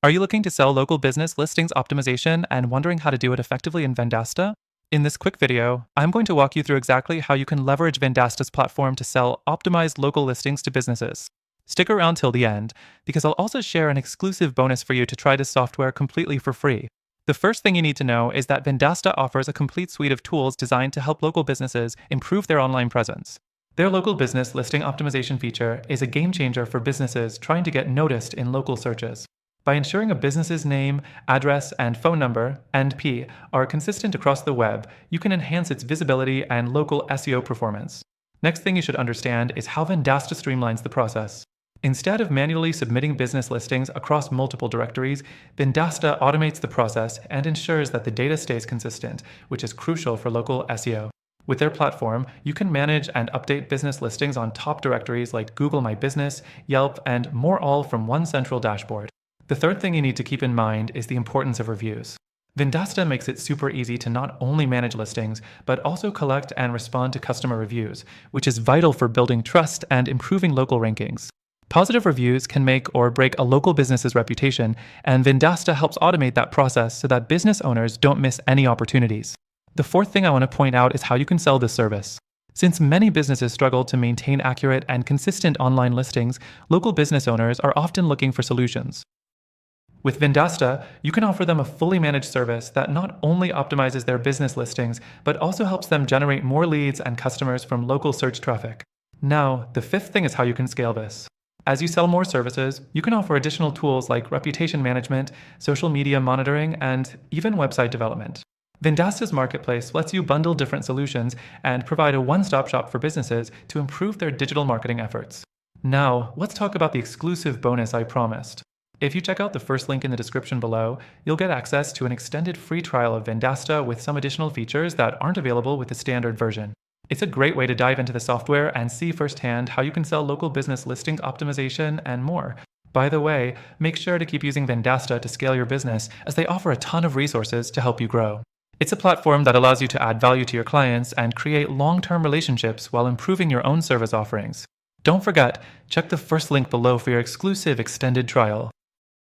Are you looking to sell local business listings optimization and wondering how to do it effectively in Vendasta? In this quick video, I'm going to walk you through exactly how you can leverage Vendasta's platform to sell optimized local listings to businesses. Stick around till the end, because I'll also share an exclusive bonus for you to try this software completely for free. The first thing you need to know is that Vendasta offers a complete suite of tools designed to help local businesses improve their online presence. Their local business listing optimization feature is a game changer for businesses trying to get noticed in local searches. By ensuring a business's name, address, and phone number, (NP), are consistent across the web, you can enhance its visibility and local SEO performance. Next thing you should understand is how Vendasta streamlines the process. Instead of manually submitting business listings across multiple directories, Vendasta automates the process and ensures that the data stays consistent, which is crucial for local SEO. With their platform, you can manage and update business listings on top directories like Google My Business, Yelp, and more, all from one central dashboard. The third thing you need to keep in mind is the importance of reviews. Vendasta makes it super easy to not only manage listings, but also collect and respond to customer reviews, which is vital for building trust and improving local rankings. Positive reviews can make or break a local business's reputation, and Vendasta helps automate that process so that business owners don't miss any opportunities. The fourth thing I want to point out is how you can sell this service. Since many businesses struggle to maintain accurate and consistent online listings, local business owners are often looking for solutions. With Vendasta, you can offer them a fully managed service that not only optimizes their business listings, but also helps them generate more leads and customers from local search traffic. Now, the fifth thing is how you can scale this. As you sell more services, you can offer additional tools like reputation management, social media monitoring, and even website development. Vendasta's marketplace lets you bundle different solutions and provide a one-stop shop for businesses to improve their digital marketing efforts. Now, let's talk about the exclusive bonus I promised. If you check out the first link in the description below, you'll get access to an extended free trial of Vendasta with some additional features that aren't available with the standard version. It's a great way to dive into the software and see firsthand how you can sell local business listings optimization and more. By the way, make sure to keep using Vendasta to scale your business, as they offer a ton of resources to help you grow. It's a platform that allows you to add value to your clients and create long-term relationships while improving your own service offerings. Don't forget, check the first link below for your exclusive extended trial.